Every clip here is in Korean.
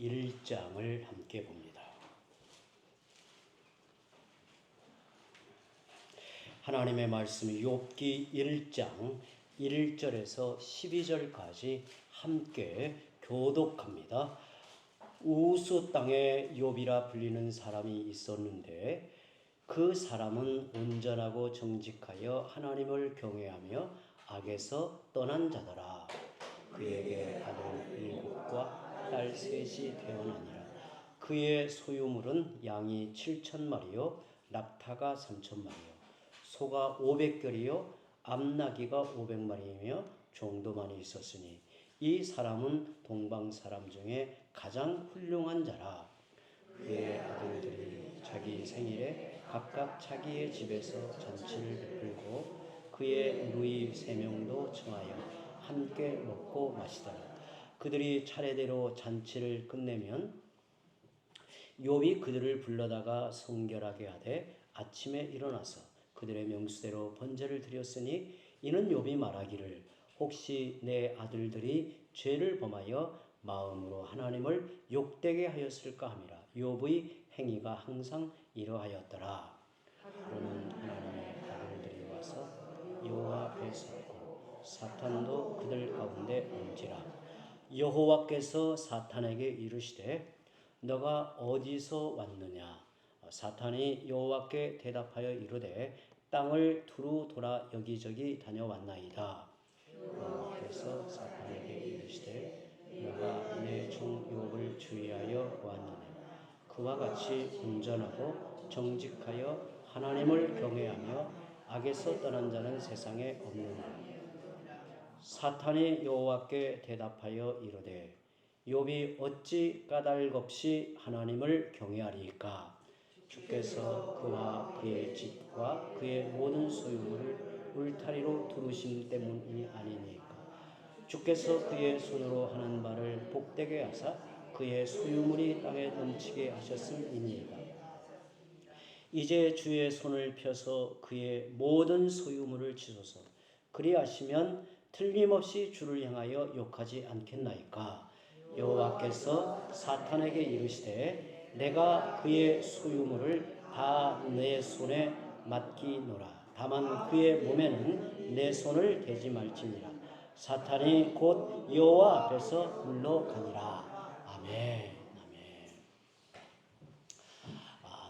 1장을 함께 봅니다. 하나님의 말씀 욥기 1장 1절에서 12절까지 함께 교독합니다. 우스 땅에 욥이라 불리는 사람이 있었는데 그 사람은 온전하고 정직하여 하나님을 경외하며 악에서 떠난 자더라. 그에게 아들 7과 딸 3이 태어나니라. 그의 소유물은 양이 7,000마리요 낙타가 3,000마리요 소가 500결이요 암나귀가 500마리이며 종도 많이 있었으니 이 사람은 동방 사람 중에 가장 훌륭한 자라. 그의 아들들이 자기 생일에 각각 자기의 집에서 잔치를 베풀고 그의 누이 3명도 청하여 함께 먹고 마시더라. 그들이 차례대로 잔치를 끝내면 욥이 그들을 불러다가 성결하게 하되 아침에 일어나서 그들의 명수대로 번제를 드렸으니 이는 욥이 말하기를 혹시 내 아들들이 죄를 범하여 마음으로 하나님을 욕되게 하였을까 함이라. 욥의 행위가 항상 이러하였더라. 하루는 하나님의 아들들이 와서 여호와 앞에 섰고 사탄도 그들 가운데 온지라. 여호와께서 사탄에게 이르시되 너가 어디서 왔느냐. 사탄이 여호와께 대답하여 이르되 땅을 두루 돌아 여기저기 다녀왔나이다. 여호와께서 사탄에게 이르시되 너가 내 종 욥을 주의하여 보았느냐. 그와 같이 온전하고 정직하여 하나님을 경외하며 악에서 떠난 자는 세상에 없느니라. 사탄이 여호와께 대답하여 이르되 욥이 어찌 까닭없이 하나님을 경외하리이까. 주께서 그와 그의 집과 그의 모든 소유물을 울타리로 두르심 때문이 아니니까. 주께서 그의 손으로 하는 바를 복되게 하사 그의 소유물이 땅에 넘치게 하셨음이니이다. 이제 주의 손을 펴서 그의 모든 소유물을 치소서. 그리하시면 틀림없이 주를 향하여 욕하지 않겠나이까. 여호와께서 사탄에게 이르시되 내가 그의 소유물을 다 내 손에 맡기노라. 다만 그의 몸에는 내 손을 대지 말지니라. 사탄이 곧 여호와 앞에서 물러가니라. 아멘.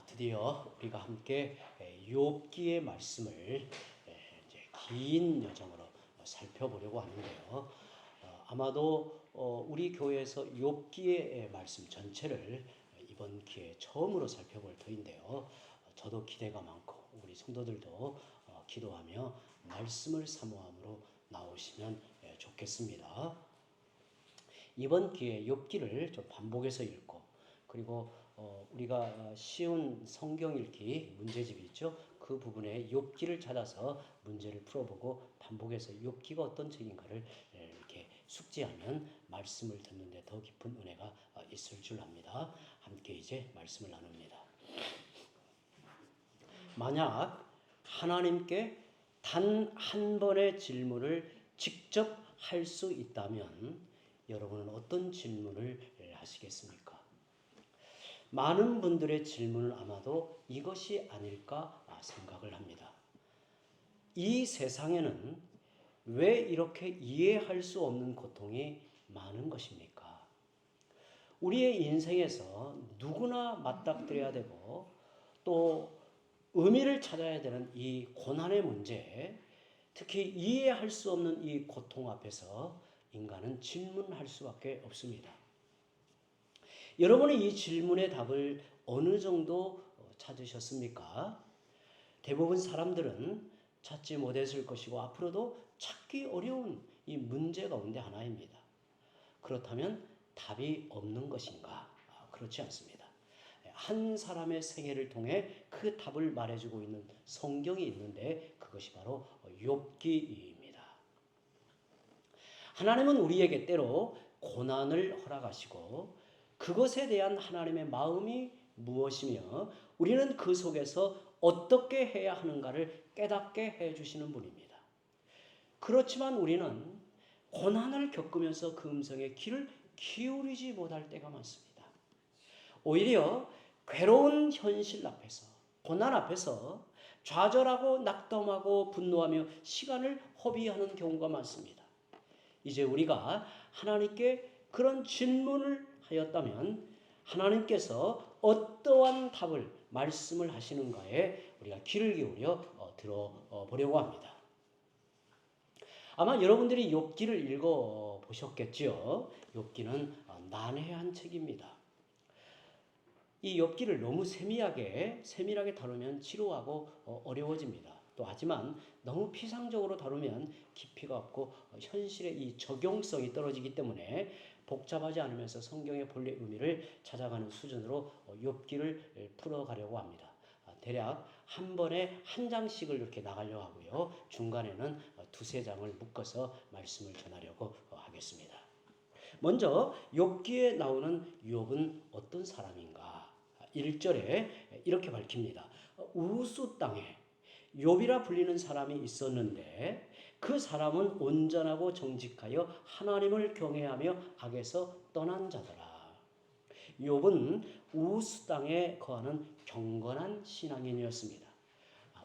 드디어 우리가 함께 욥기의 말씀을 이제 긴 여정으로 살펴보려고 하는데요. 아마도 우리 교회에서 욥기의 말씀 전체를 이번 기회에 처음으로 살펴볼 터인데요. 저도 기대가 많고 우리 성도들도 기도하며 말씀을 사모함으로 나오시면 좋겠습니다. 이번 기회에 욥기를 좀 반복해서 읽고 그리고 우리가 쉬운 성경 읽기 문제집이 있죠. 그 부분에 욥기를 찾아서 문제를 풀어보고 반복해서 욥기가 어떤 책인가를 이렇게 숙지하면 말씀을 듣는데 더 깊은 은혜가 있을 줄 압니다. 함께 이제 말씀을 나눕니다. 만약 하나님께 단 한 번의 질문을 직접 할 수 있다면 여러분은 어떤 질문을 하시겠습니까? 많은 분들의 질문은 아마도 이것이 아닐까 생각을 합니다. 이 세상에는 왜 이렇게 이해할 수 없는 고통이 많은 것입니까? 우리의 인생에서 누구나 맞닥뜨려야 되고 또 의미를 찾아야 되는 이 고난의 문제, 특히 이해할 수 없는 이 고통 앞에서 인간은 질문할 수밖에 없습니다. 여러분이 이 질문의 답을 어느 정도 찾으셨습니까? 대부분 사람들은 찾지 못했을 것이고 앞으로도 찾기 어려운 이 문제 가운데 하나입니다. 그렇다면 답이 없는 것인가? 그렇지 않습니다. 한 사람의 생애를 통해 그 답을 말해주고 있는 성경이 있는데 그것이 바로 욥기입니다. 하나님은 우리에게 때로 고난을 허락하시고 그것에 대한 하나님의 마음이 무엇이며 우리는 그 속에서 어떻게 해야 하는가를 깨닫게 해주시는 분입니다. 그렇지만 우리는 고난을 겪으면서 그 음성에 귀를 기울이지 못할 때가 많습니다. 오히려 괴로운 현실 앞에서, 고난 앞에서 좌절하고 낙담하고 분노하며 시간을 허비하는 경우가 많습니다. 이제 우리가 하나님께 그런 질문을 하였다면 하나님께서 어떠한 답을 말씀을 하시는가에 우리가 귀를 기울여 들어보려고 합니다. 아마 여러분들이 욥기를 읽어보셨겠지요. 욥기는 난해한 책입니다. 이 욥기를 너무 세밀하게 다루면 지루하고 어려워집니다. 또 하지만 너무 피상적으로 다루면 깊이가 없고 현실의 이 적용성이 떨어지기 때문에 복잡하지 않으면서 성경의 본래 의미를 찾아가는 수준으로 욥기를 풀어가려고 합니다. 대략 한 번에 한 장씩을 이렇게 나가려고 하고요. 중간에는 두세 장을 묶어서 말씀을 전하려고 하겠습니다. 먼저 욥기에 나오는 욥은 어떤 사람인가? 1절에 이렇게 밝힙니다. 우스 땅에 욥이라 불리는 사람이 있었는데 그 사람은 온전하고 정직하여 하나님을 경외하며 악에서 떠난 자더라. 욥은 우스 땅에 거하는 경건한 신앙인이었습니다.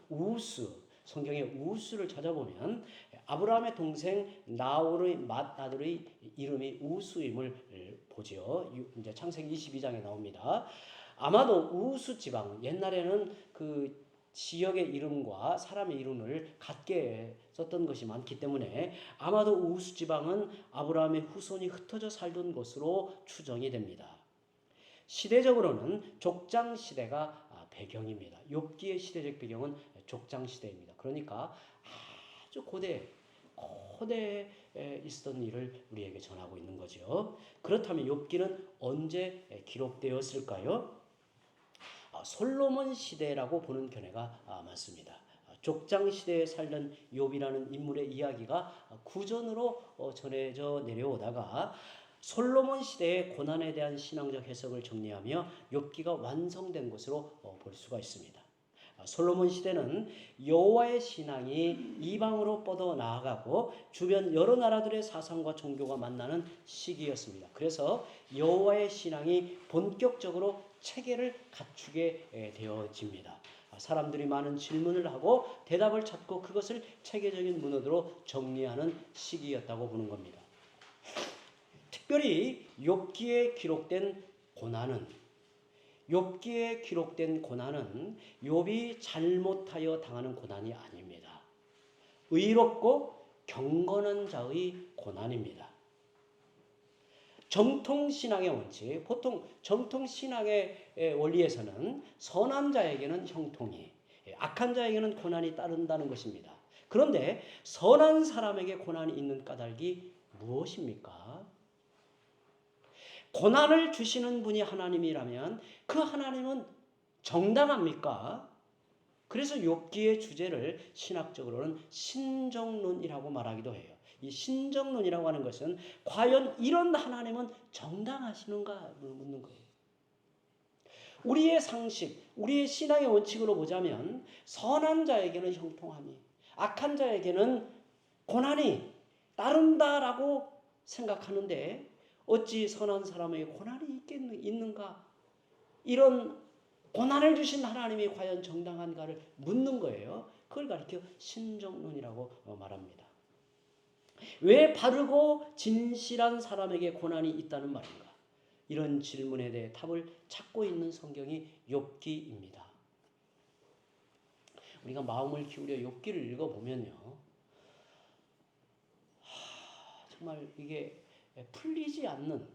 우스, 성경의 우스를 찾아보면 아브라함의 동생 나홀의 맏아들의 이름이 우스임을 보죠. 이제 창세기 22장에 나옵니다. 아마도 우스 지방, 옛날에는 그 지역의 이름과 사람의 이름을 같게 썼던 것이 많기 때문에 아마도 우스 지방은 아브라함의 후손이 흩어져 살던 곳으로 추정이 됩니다. 시대적으로는 족장 시대가 배경입니다. 욥기의 시대적 배경은 족장 시대입니다. 그러니까 아주 고대에 있었던 일을 우리에게 전하고 있는 거죠. 그렇다면 욥기는 언제 기록되었을까요? 솔로몬 시대라고 보는 견해가 많습니다. 족장 시대에 살던 욥이라는 인물의 이야기가 구전으로 전해져 내려오다가 솔로몬 시대의 고난에 대한 신앙적 해석을 정리하며 욥기가 완성된 것으로 볼 수가 있습니다. 솔로몬 시대는 여호와의 신앙이 이방으로 뻗어 나아가고 주변 여러 나라들의 사상과 종교가 만나는 시기였습니다. 그래서 여호와의 신앙이 본격적으로 체계를 갖추게 되어집니다. 사람들이 많은 질문을 하고 대답을 찾고 그것을 체계적인 문헌으로 정리하는 시기였다고 보는 겁니다. 특별히 욥기에 기록된 고난은 욥이 잘못하여 당하는 고난이 아닙니다. 의롭고 경건한 자의 고난입니다. 정통신앙의 원칙, 보통 정통신앙의 원리에서는 선한 자에게는 형통이, 악한 자에게는 고난이 따른다는 것입니다. 그런데 선한 사람에게 고난이 있는 까닭이 무엇입니까? 고난을 주시는 분이 하나님이라면 그 하나님은 정당합니까? 그래서 욥기의 주제를 신학적으로는 신정론이라고 말하기도 해요. 이 신정론이라고 하는 것은 과연 이런 하나님은 정당하시는가 묻는 거예요. 우리의 상식, 우리의 신앙의 원칙으로 보자면 선한 자에게는 형통함이, 악한 자에게는 고난이 따른다라고 생각하는데 어찌 선한 사람에게 고난이 있는가? 이런 고난을 주신 하나님이 과연 정당한가를 묻는 거예요. 그걸 가리켜 신정론이라고 말합니다. 왜 바르고 진실한 사람에게 고난이 있다는 말인가? 이런 질문에 대해 답을 찾고 있는 성경이 욥기입니다. 우리가 마음을 기울여 욥기를 읽어보면요, 정말 이게 풀리지 않는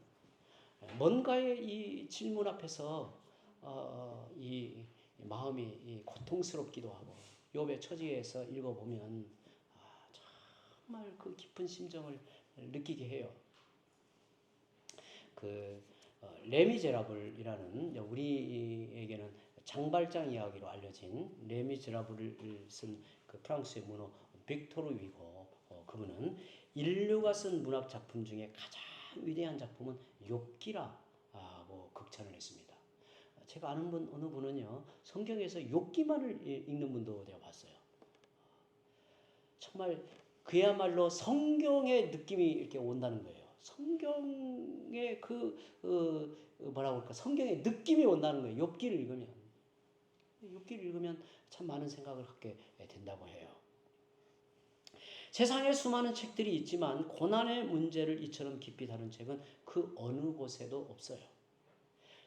뭔가의 이 질문 앞에서 이 마음이 고통스럽기도 하고 욥의 처지에서 읽어보면 정말 그 깊은 심정을 느끼게 해요. 레미제라블이라는 우리에게는 장발장 이야기로 알려진 레미제라블을 쓴 그 프랑스의 문호 빅토르 위고, 그분은 인류가 쓴 문학 작품 중에 가장 위대한 작품은 욥기라고 극찬을 했습니다. 제가 아는 어느 분은요, 성경에서 욥기만을 읽는 분도 내가 봤어요. 정말 그야말로 성경의 느낌이 이렇게 온다는 거예요. 성경의 뭐라고 할까, 성경의 느낌이 온다는 거예요. 욥기를 읽으면 참 많은 생각을 갖게 된다고 해요. 세상에 수많은 책들이 있지만 고난의 문제를 이처럼 깊이 다룬 책은 그 어느 곳에도 없어요.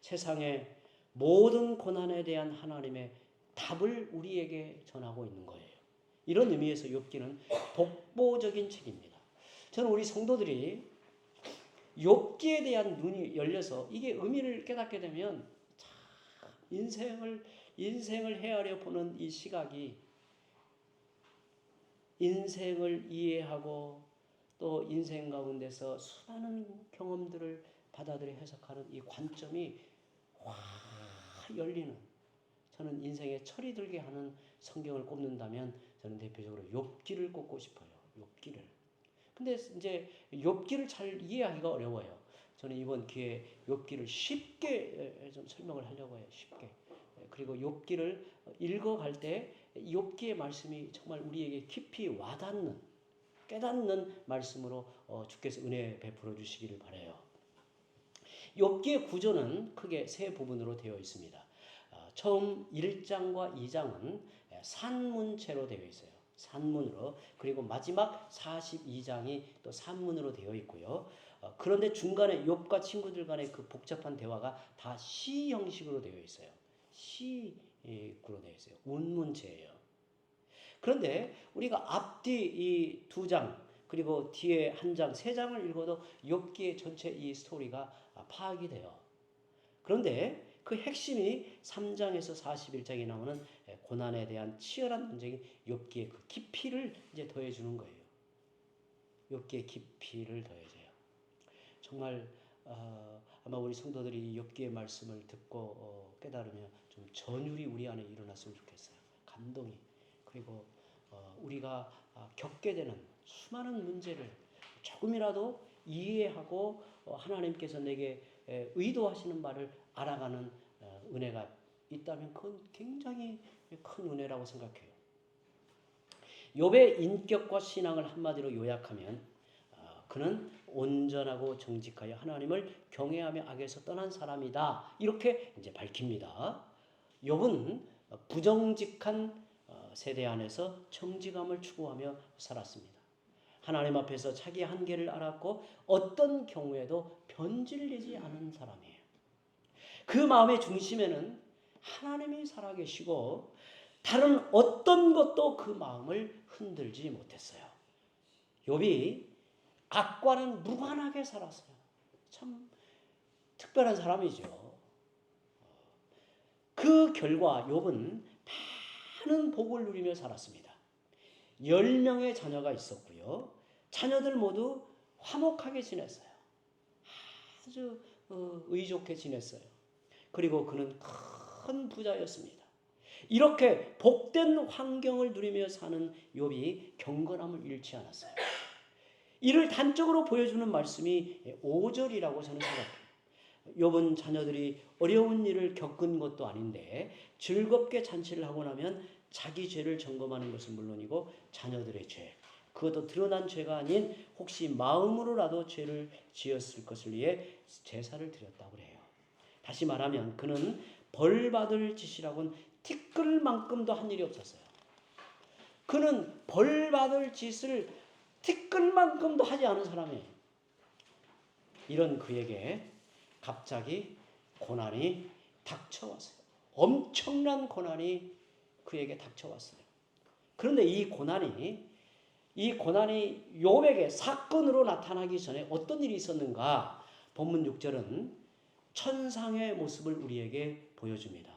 세상의 모든 고난에 대한 하나님의 답을 우리에게 전하고 있는 거예요. 이런 의미에서 욥기는 독보적인 책입니다. 저는 우리 성도들이 욥기에 대한 눈이 열려서 이게 의미를 깨닫게 되면 참 인생을 헤아려 보는 이 시각이, 인생을 이해하고 또 인생 가운데서 수많은 경험들을 받아들여 해석하는 이 관점이 확 열리는, 저는 인생에 철이 들게 하는 성경을 꼽는다면 저는 대표적으로 욥기를 꼽고 싶어요. 욥기를. 근데 이제 욥기를 잘 이해하기가 어려워요. 저는 이번 기회에 욥기를 쉽게 좀 설명을 하려고 해요. 쉽게. 그리고 욥기를 읽어갈 때 욥기의 말씀이 정말 우리에게 깊이 와닿는, 깨닫는 말씀으로 주께서 은혜 베풀어 주시기를 바라요. 욥기의 구조는 크게 세 부분으로 되어 있습니다. 처음 1장과 2장은 산문체로 되어 있어요. 산문으로. 그리고 마지막 42장이 또 산문으로 되어 있고요. 그런데 중간에 욥과 친구들 간의 그 복잡한 대화가 다 시 형식으로 되어 있어요. 시로 되어 있어요. 운문체예요. 그런데 우리가 앞뒤 이 2장 그리고 뒤에 한 장, 3장을 읽어도 욥기의 전체 이 스토리가 파악이 돼요. 그런데 그 핵심이 3장에서 41장에 나오는 고난에 대한 치열한 논쟁이 욥기의 그 깊이를 이제 더해주는 거예요. 욥기의 깊이를 더해줘요. 정말 아마 우리 성도들이 욥기의 말씀을 듣고 깨달으면 좀 전율이 우리 안에 일어났으면 좋겠어요. 감동이. 그리고 우리가 겪게 되는 수많은 문제를 조금이라도 이해하고 하나님께서 내게 의도하시는 바를 알아가는 은혜가 있다면 그건 굉장히 큰 은혜라고 생각해요. 욥의 인격과 신앙을 한마디로 요약하면 그는 온전하고 정직하여 하나님을 경외하며 악에서 떠난 사람이다. 이렇게 이제 밝힙니다. 욥은 부정직한 세대 안에서 정직함을 추구하며 살았습니다. 하나님 앞에서 자기 한계를 알았고 어떤 경우에도 변질되지 않은 사람이에요. 그 마음의 중심에는 하나님이 살아계시고 다른 어떤 것도 그 마음을 흔들지 못했어요. 욥이 악과는 무관하게 살았어요. 참 특별한 사람이죠. 그 결과 욥은 많은 복을 누리며 살았습니다. 10명의 자녀가 있었고요. 자녀들 모두 화목하게 지냈어요. 아주 의좋게 지냈어요. 그리고 그는 큰 부자였습니다. 이렇게 복된 환경을 누리며 사는 욥이 경건함을 잃지 않았어요. 이를 단적으로 보여주는 말씀이 5절이라고 저는 생각해요. 욥은 자녀들이 어려운 일을 겪은 것도 아닌데 즐겁게 잔치를 하고 나면 자기 죄를 점검하는 것은 물론이고 자녀들의 죄, 그것도 드러난 죄가 아닌 혹시 마음으로라도 죄를 지었을 것을 위해 제사를 드렸다고 해요. 다시 말하면 그는 벌받을 짓이라고는 티끌만큼도 한 일이 없었어요. 그는 벌받을 짓을 티끌만큼도 하지 않은 사람이에요. 이런 그에게 갑자기 고난이 닥쳐왔어요. 엄청난 고난이 그에게 닥쳐왔어요. 그런데 이 고난이 욥에게 사건으로 나타나기 전에 어떤 일이 있었는가? 본문 6절은 천상의 모습을 우리에게 보여줍니다.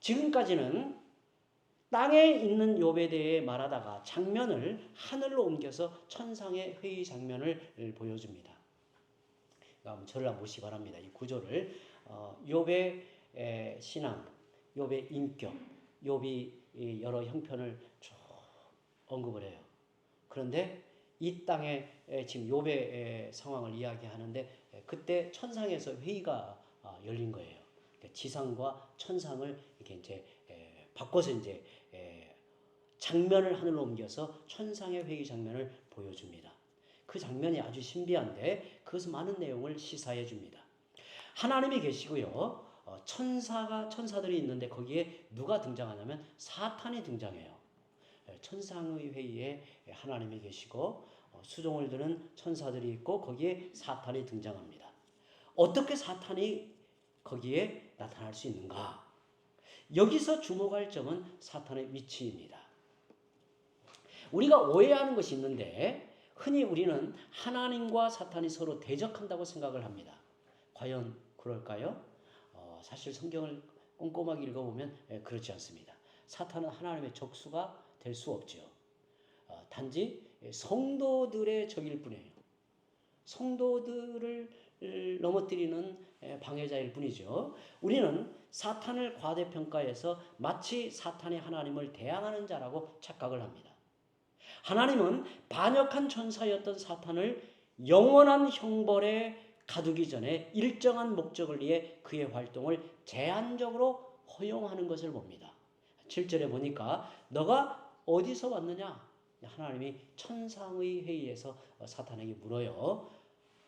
지금까지는 땅에 있는 욥에 대해 말하다가 장면을 하늘로 옮겨서 천상의 회의 장면을 보여줍니다. 한번 저를 한번 보시기 바랍니다. 이 구조를 욥의 신앙, 욥의 인격, 욥이 여러 형편을 쭉 언급을 해요. 그런데 이 땅에 지금 욥의 상황을 이야기하는데 그때 천상에서 회의가 열린 거예요. 지상과 천상을 이렇게 이제 바꿔서 이제 장면을 하늘로 옮겨서 천상의 회의 장면을 보여줍니다. 그 장면이 아주 신비한데 그것은 많은 내용을 시사해 줍니다. 하나님이 계시고요. 천사들이 있는데 거기에 누가 등장하냐면 사탄이 등장해요. 천상의 회의에 하나님이 계시고 수종을 드는 천사들이 있고 거기에 사탄이 등장합니다. 어떻게 사탄이 거기에 나타날 수 있는가? 여기서 주목할 점은 사탄의 위치입니다. 우리가 오해하는 것이 있는데 흔히 우리는 하나님과 사탄이 서로 대적한다고 생각을 합니다. 과연 그럴까요? 사실 성경을 꼼꼼하게 읽어보면 그렇지 않습니다. 사탄은 하나님의 적수가 될 수 없죠. 단지 성도들의 적일 뿐이에요. 성도들을 넘어뜨리는 방해자일 뿐이죠. 우리는 사탄을 과대평가해서 마치 사탄이 하나님을 대항하는 자라고 착각을 합니다. 하나님은 반역한 천사였던 사탄을 영원한 형벌에 가두기 전에 일정한 목적을 위해 그의 활동을 제한적으로 허용하는 것을 봅니다. 7절에 보니까 너가 어디서 왔느냐? 하나님이 천상의 회의에서 사탄에게 물어요.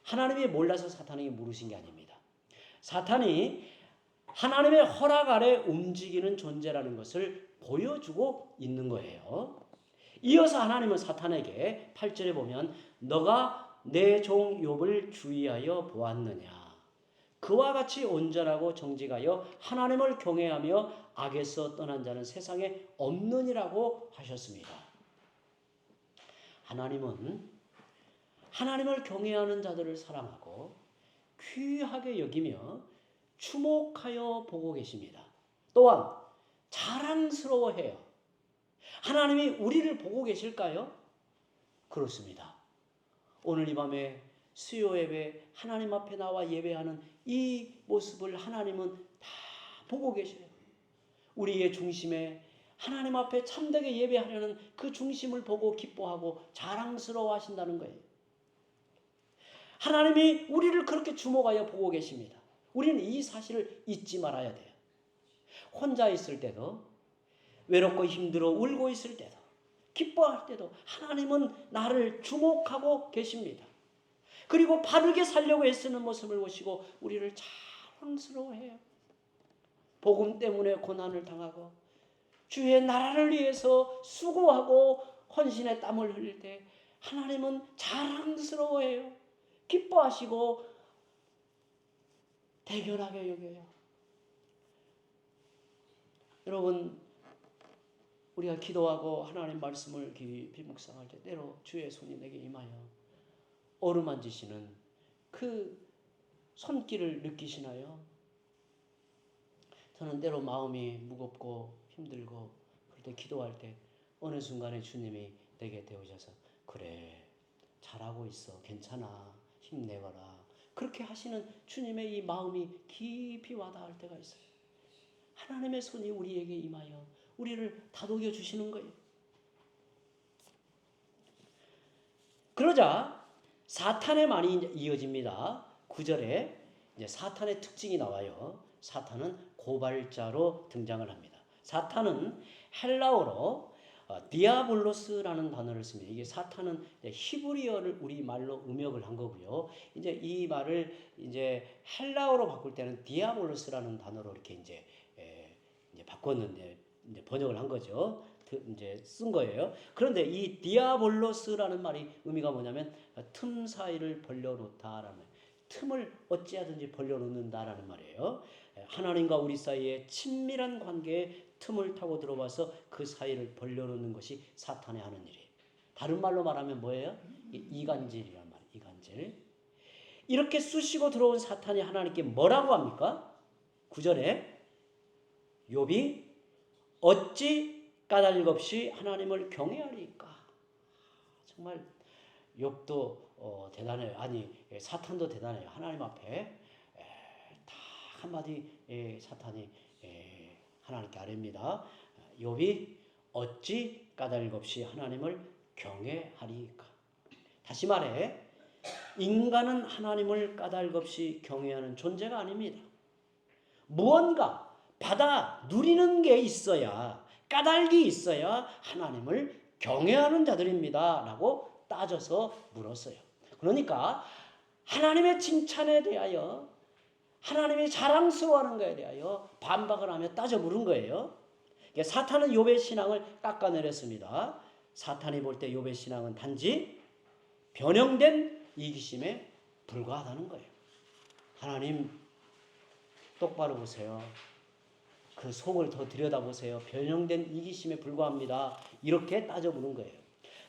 하나님이 몰라서 사탄에게 물으신 게 아닙니다. 사탄이 하나님의 허락 아래 움직이는 존재라는 것을 보여주고 있는 거예요. 이어서 하나님은 사탄에게 8절에 보면 너가 내 종 욥을 주의하여 보았느냐? 그와 같이 온전하고 정직하여 하나님을 경외하며 악에서 떠난 자는 세상에 없느니라고 하셨습니다. 하나님은 하나님을 경외하는 자들을 사랑하고 귀하게 여기며 주목하여 보고 계십니다. 또한 자랑스러워해요. 하나님이 우리를 보고 계실까요? 그렇습니다. 오늘 이 밤에 수요 예배 하나님 앞에 나와 예배하는 이 모습을 하나님은 다 보고 계셔요. 우리의 중심에 하나님 앞에 참되게 예배하려는 그 중심을 보고 기뻐하고 자랑스러워 하신다는 거예요. 하나님이 우리를 그렇게 주목하여 보고 계십니다. 우리는 이 사실을 잊지 말아야 돼요. 혼자 있을 때도 외롭고 힘들어 울고 있을 때도 기뻐할 때도 하나님은 나를 주목하고 계십니다. 그리고 바르게 살려고 애쓰는 모습을 보시고 우리를 자랑스러워해요. 복음 때문에 고난을 당하고 주의 나라를 위해서 수고하고 헌신의 땀을 흘릴 때 하나님은 자랑스러워해요. 기뻐하시고 대견하게 여겨요. 여러분, 우리가 기도하고 하나님 말씀을 깊이 묵상할 때 때로 주의 손이 내게 임하여 어루만지시는 그 손길을 느끼시나요? 저는 때로 마음이 무겁고 힘들고 그럴 때 기도할 때 어느 순간에 주님이 내게 되어셔서 그래 잘하고 있어 괜찮아 힘내거라 그렇게 하시는 주님의 이 마음이 깊이 와닿을 때가 있어요. 하나님의 손이 우리에게 임하여 우리를 다독여 주시는 거예요. 그러자 사탄의 말이 이어집니다. 9절에 이제 사탄의 특징이 나와요. 사탄은 고발자로 등장을 합니다. 사탄은 헬라어로 디아블로스라는 단어를 씁니다. 이게 사탄은 히브리어를 우리 말로 음역을 한 거고요. 이제 이 말을 이제 헬라어로 바꿀 때는 디아블로스라는 단어로 이렇게 이제 바꿨는데 이제 번역을 한 거죠. 이제 쓴 거예요. 그런데 이 디아볼로스라는 말이 의미가 뭐냐면 틈 사이를 벌려놓다라는 말이에요. 틈을 어찌하든지 벌려놓는다라는 말이에요. 하나님과 우리 사이에 친밀한 관계에 틈을 타고 들어와서 그 사이를 벌려놓는 것이 사탄이 하는 일이에요. 다른 말로 말하면 뭐예요? 이간질이란 말이에요. 이간질. 이렇게 쑤시고 들어온 사탄이 하나님께 뭐라고 합니까? 9절에 욥이 어찌 까닭 없이 하나님을 경외하리까? 정말 욥도 대단해요. 아니 사탄도 대단해요. 하나님 앞에 다 한마디 사탄이 하나님께 아뢰입니다. 욥이 어찌 까닭 없이 하나님을 경외하리까? 다시 말해 인간은 하나님을 까닭 없이 경외하는 존재가 아닙니다. 무언가 받아 누리는 게 있어야 까닭이 있어야 하나님을 경외하는 자들입니다. 라고 따져서 물었어요. 그러니까 하나님의 칭찬에 대하여 하나님이 자랑스러워하는 것에 대하여 반박을 하며 따져 물은 거예요. 사탄은 욥의 신앙을 깎아내렸습니다. 사탄이 볼 때 욥의 신앙은 단지 변형된 이기심에 불과하다는 거예요. 하나님 똑바로 보세요. 그 속을 더 들여다보세요. 변형된 이기심에 불과합니다. 이렇게 따져 묻는 거예요.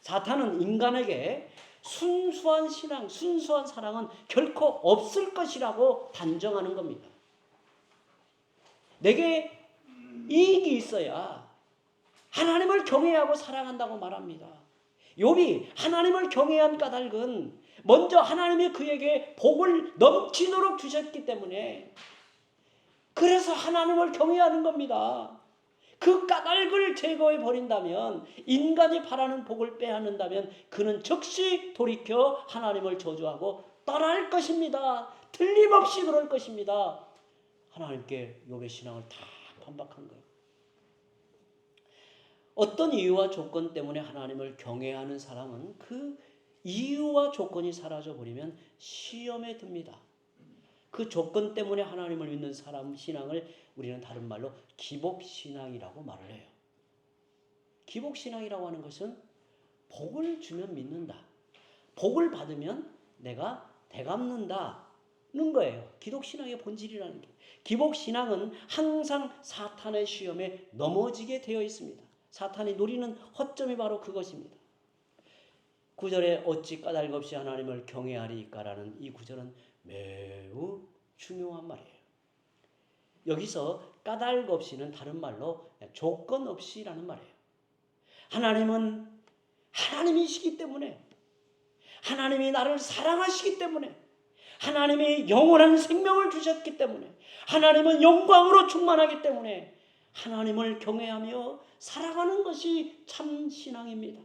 사탄은 인간에게 순수한 신앙, 순수한 사랑은 결코 없을 것이라고 단정하는 겁니다. 내게 이익이 있어야 하나님을 경외하고 사랑한다고 말합니다. 욥이 하나님을 경외한 까닭은 먼저 하나님이 그에게 복을 넘치도록 주셨기 때문에 그래서 하나님을 경외하는 겁니다. 그 까닭을 제거해 버린다면, 인간이 바라는 복을 빼앗는다면 그는 즉시 돌이켜 하나님을 저주하고 떠날 것입니다. 틀림없이 그럴 것입니다. 하나님께 욥의 신앙을 다 반박한 거예요. 어떤 이유와 조건 때문에 하나님을 경외하는 사람은 그 이유와 조건이 사라져 버리면 시험에 듭니다. 그 조건 때문에 하나님을 믿는 사람 신앙을 우리는 다른 말로 기복신앙이라고 말을 해요. 기복신앙이라고 하는 것은 복을 주면 믿는다. 복을 받으면 내가 되갚는다는 거예요. 기독신앙의 본질이라는 게. 기복신앙은 항상 사탄의 시험에 넘어지게 되어 있습니다. 사탄이 노리는 허점이 바로 그것입니다. 9절에 어찌 까닭 없이 하나님을 경외하리까라는 이 구절은 매우 중요한 말이에요. 여기서 까닭 없이는 다른 말로 조건 없이라는 말이에요. 하나님은 하나님이시기 때문에, 하나님이 나를 사랑하시기 때문에, 하나님이 영원한 생명을 주셨기 때문에, 하나님은 영광으로 충만하기 때문에 하나님을 경외하며 살아가는 것이 참 신앙입니다.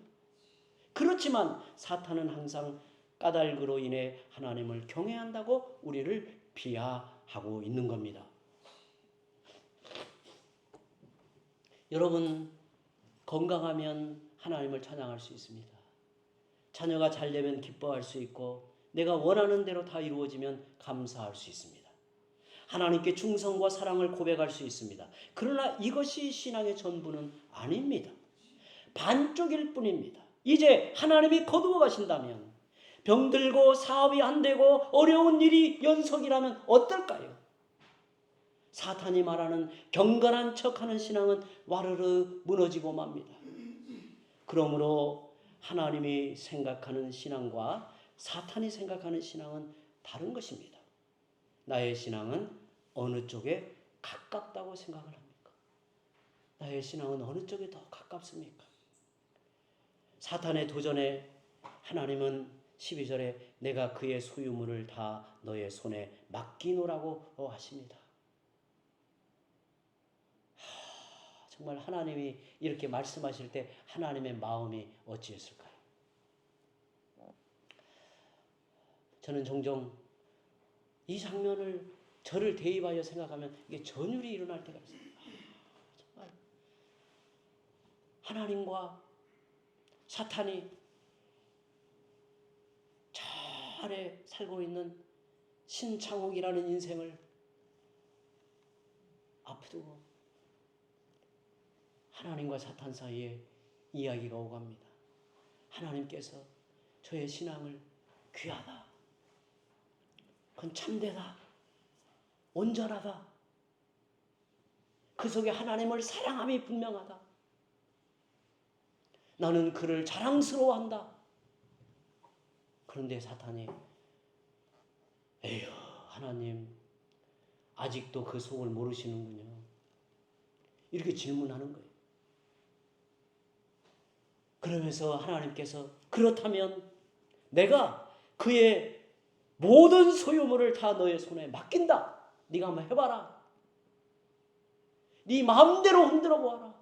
그렇지만 사탄은 항상 까닭으로 인해 하나님을 경외한다고 우리를 비하하고 있는 겁니다. 여러분, 건강하면 하나님을 찬양할 수 있습니다. 자녀가 잘 되면 기뻐할 수 있고 내가 원하는 대로 다 이루어지면 감사할 수 있습니다. 하나님께 충성과 사랑을 고백할 수 있습니다. 그러나 이것이 신앙의 전부는 아닙니다. 반쪽일 뿐입니다. 이제 하나님이 거두어 가신다면, 병들고 사업이 안 되고 어려운 일이 연속이라면 어떨까요? 사탄이 말하는 경건한 척하는 신앙은 와르르 무너지고 맙니다. 그러므로 하나님이 생각하는 신앙과 사탄이 생각하는 신앙은 다른 것입니다. 나의 신앙은 어느 쪽에 가깝다고 생각을 합니까? 나의 신앙은 어느 쪽에 더 가깝습니까? 사탄의 도전에 하나님은 12절에 내가 그의 소유물을 다 너의 손에 맡기노라고 하십니다. 정말 하나님이 이렇게 말씀하실 때 하나님의 마음이 어찌했을까요? 저는 종종 이 장면을 저를 대입하여 생각하면 이게 전율이 일어날 때가 있어요. 정말 하나님과 사탄이 저 아래 살고 있는 신창욱이라는 인생을 앞두고 하나님과 사탄 사이에 이야기가 오갑니다. 하나님께서 저의 신앙을 귀하다, 그건 참되다, 온전하다, 그 속에 하나님을 사랑함이 분명하다, 나는 그를 자랑스러워한다. 그런데 사탄이 에휴 하나님 아직도 그 속을 모르시는군요, 이렇게 질문하는 거예요. 그러면서 하나님께서 그렇다면 내가 그의 모든 소유물을 다 너의 손에 맡긴다. 네가 한번 해봐라. 네 마음대로 흔들어 보아라.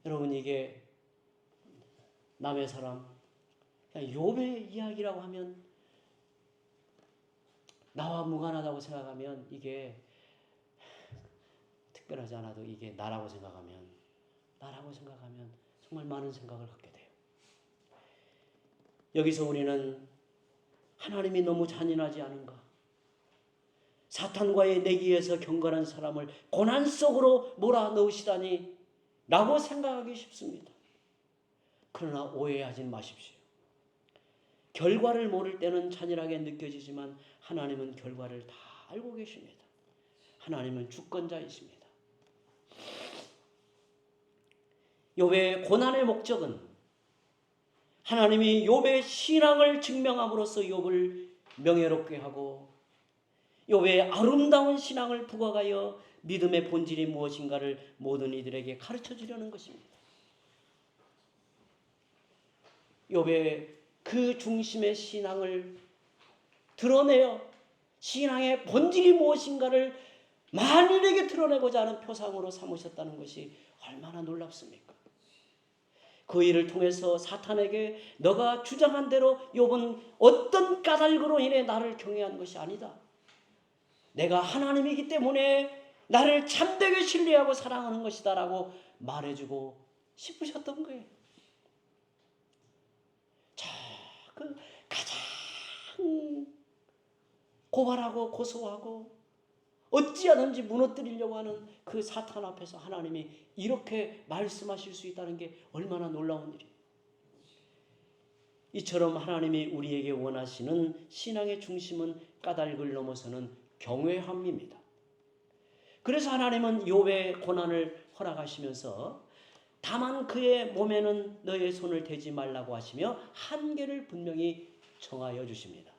여러분, 이게 남의 사람, 그냥 욥의 이야기라고 하면, 나와 무관하다고 생각하면 이게 특별하지 않아도 이게 나라고 생각하면 정말 많은 생각을 갖게 돼요. 여기서 우리는 하나님이 너무 잔인하지 않은가? 사탄과의 내기에서 경건한 사람을 고난 속으로 몰아넣으시다니 라고 생각하기 쉽습니다. 그러나 오해하지 마십시오. 결과를 모를 때는 잔인하게 느껴지지만 하나님은 결과를 다 알고 계십니다. 하나님은 주권자이십니다. 욥의 고난의 목적은 하나님이 욥의 신앙을 증명함으로써 욥을 명예롭게 하고 욥의 아름다운 신앙을 부각하여 믿음의 본질이 무엇인가를 모든 이들에게 가르쳐 주려는 것입니다. 욥의 그 중심의 신앙을 드러내어 신앙의 본질이 무엇인가를 만인에게 드러내고자 하는 표상으로 삼으셨다는 것이 얼마나 놀랍습니까? 그 일을 통해서 사탄에게 너가 주장한 대로 욥은 어떤 까닭으로 인해 나를 경외한 것이 아니다. 내가 하나님이기 때문에 나를 참되게 신뢰하고 사랑하는 것이다 라고 말해주고 싶으셨던 거예요. 자, 그 가장 고발하고 고소하고 어찌하든지 무너뜨리려고 하는 그 사탄 앞에서 하나님이 이렇게 말씀하실 수 있다는 게 얼마나 놀라운 일이에요. 이처럼 하나님이 우리에게 원하시는 신앙의 중심은 까닭을 넘어서는 경외함입니다. 그래서 하나님은 욥의 고난을 허락하시면서 다만 그의 몸에는 너의 손을 대지 말라고 하시며 한계를 분명히 정하여 주십니다.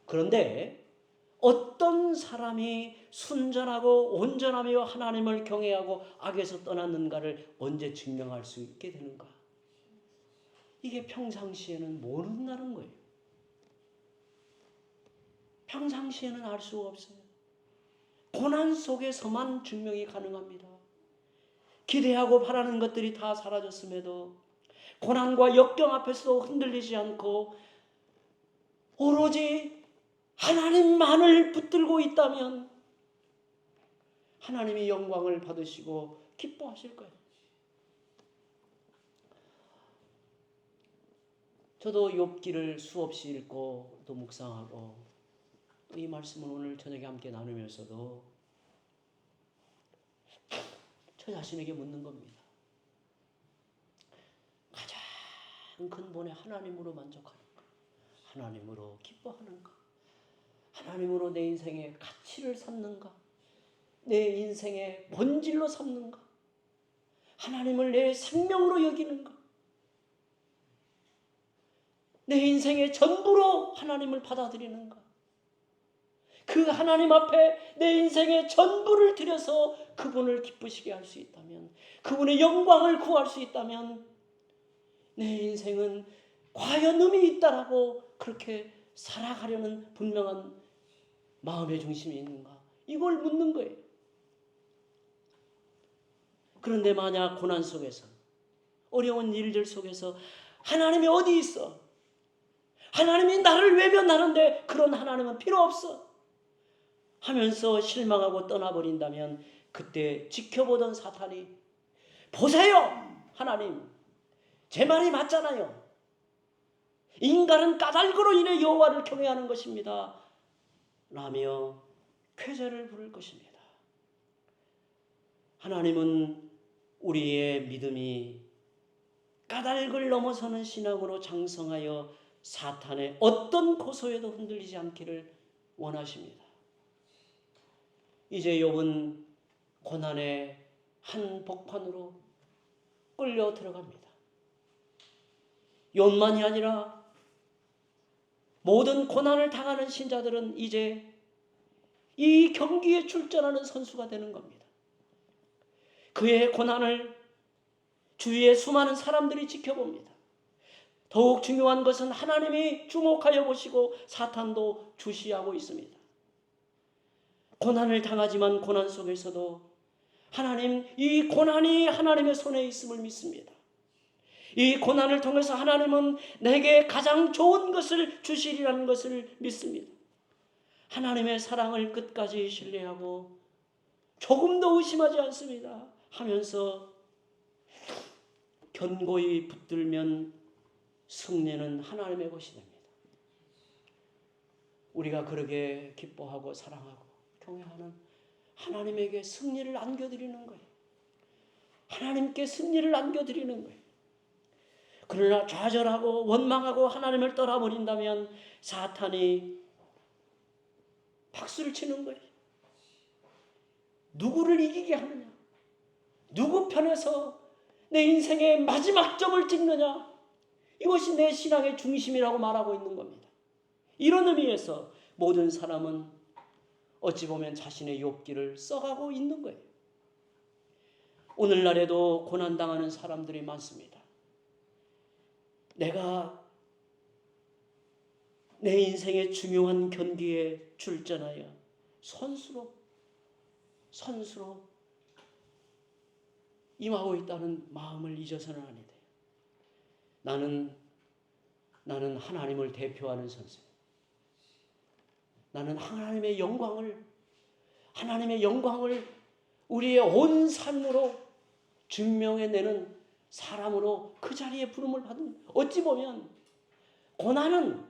그런데 어떤 사람이 순전하고 온전하며 하나님을 경외하고 악에서 떠났는가를 언제 증명할 수 있게 되는가? 이게 평상시에는 모른다는 거예요. 평상시에는 알 수가 없어요. 고난 속에서만 증명이 가능합니다. 기대하고 바라는 것들이 다 사라졌음에도 고난과 역경 앞에서도 흔들리지 않고 오로지 하나님만을 붙들고 있다면 하나님이 영광을 받으시고 기뻐하실 거예요. 저도 욥기를 수없이 읽고 또 묵상하고 이 말씀을 오늘 저녁에 함께 나누면서도 저 자신에게 묻는 겁니다. 가장 근본에 하나님으로 만족하는가? 하나님으로 기뻐하는가? 하나님으로 내 인생의 가치를 삼는가? 내 인생의 본질로 삼는가? 하나님을 내 생명으로 여기는가? 내 인생의 전부로 하나님을 받아들이는가? 그 하나님 앞에 내 인생의 전부를 들여서 그분을 기쁘시게 할 수 있다면, 그분의 영광을 구할 수 있다면 내 인생은 과연 의미 있다라고 그렇게 살아가려는 분명한 마음의 중심이 있는가? 이걸 묻는 거예요. 그런데 만약 고난 속에서, 어려운 일들 속에서 하나님이 어디 있어? 하나님이 나를 외면하는데 그런 하나님은 필요 없어 하면서 실망하고 떠나버린다면 그때 지켜보던 사탄이 보세요! 하나님, 제 말이 맞잖아요. 인간은 까닭으로 인해 여호와를 경외하는 것입니다. 라며 쾌재를 부를 것입니다. 하나님은 우리의 믿음이 까닭을 넘어서는 신앙으로 장성하여 사탄의 어떤 고소에도 흔들리지 않기를 원하십니다. 이제 욥은 고난의 한 복판으로 끌려 들어갑니다. 욥만이 아니라 모든 고난을 당하는 신자들은 이제 이 경기에 출전하는 선수가 되는 겁니다. 그의 고난을 주위의 수많은 사람들이 지켜봅니다. 더욱 중요한 것은 하나님이 주목하여 보시고 사탄도 주시하고 있습니다. 고난을 당하지만 고난 속에서도 하나님, 이 고난이 하나님의 손에 있음을 믿습니다. 이 고난을 통해서 하나님은 내게 가장 좋은 것을 주시리라는 것을 믿습니다. 하나님의 사랑을 끝까지 신뢰하고 조금도 의심하지 않습니다. 하면서 견고히 붙들면 승리는 하나님의 것이 됩니다. 우리가 그렇게 기뻐하고 사랑하고 경외하는 하나님에게 승리를 안겨드리는 거예요. 하나님께 승리를 안겨드리는 거예요. 그러나 좌절하고 원망하고 하나님을 떠나버린다면 사탄이 박수를 치는 거예요. 누구를 이기게 하느냐? 누구 편에서 내 인생의 마지막 점을 찍느냐? 이것이 내 신앙의 중심이라고 말하고 있는 겁니다. 이런 의미에서 모든 사람은 어찌 보면 자신의 욥기를 써가고 있는 거예요. 오늘날에도 고난당하는 사람들이 많습니다. 내가 내 인생의 중요한 경기에 출전하여 선수로 임하고 있다는 마음을 잊어서는 아니 돼요. 나는 하나님을 대표하는 선수. 나는 하나님의 영광을 우리의 온 삶으로 증명해내는 사람으로 그 자리에 부름을 받은, 어찌 보면 고난은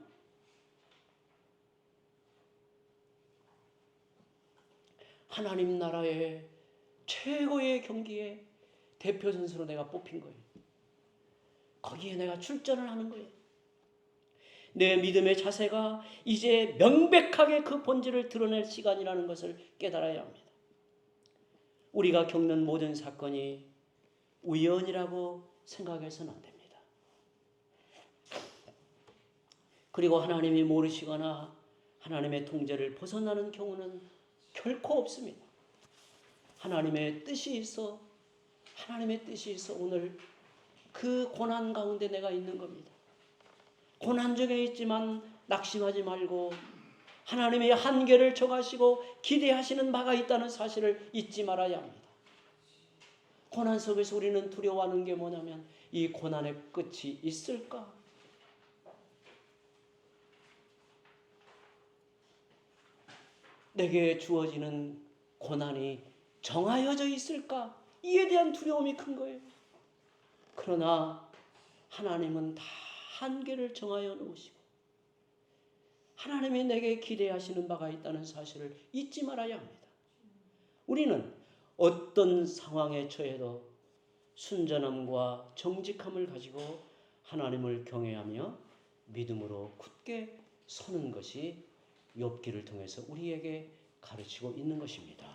하나님 나라의 최고의 경기에 대표 선수로 내가 뽑힌 거예요. 거기에 내가 출전을 하는 거예요. 내 믿음의 자세가 이제 명백하게 그 본질을 드러낼 시간이라는 것을 깨달아야 합니다. 우리가 겪는 모든 사건이 우연이라고 생각해서는 안 됩니다. 그리고 하나님이 모르시거나 하나님의 통제를 벗어나는 경우는 결코 없습니다. 하나님의 뜻이 있어 오늘 그 고난 가운데 내가 있는 겁니다. 고난 중에 있지만 낙심하지 말고 하나님의 한계를 정하시고 기대하시는 바가 있다는 사실을 잊지 말아야 합니다. 고난 속에서 우리는 두려워하는 게 뭐냐면 이 고난의 끝이 있을까? 내게 주어지는 고난이 정하여져 있을까? 이에 대한 두려움이 큰 거예요. 그러나 하나님은 다 한계를 정하여 놓으시고 하나님이 내게 기대하시는 바가 있다는 사실을 잊지 말아야 합니다. 우리는 어떤 상황에 처해도 순전함과 정직함을 가지고 하나님을 경외하며 믿음으로 굳게 서는 것이 욥기를 통해서 우리에게 가르치고 있는 것입니다.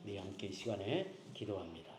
우리 함께 이 시간에 기도합니다.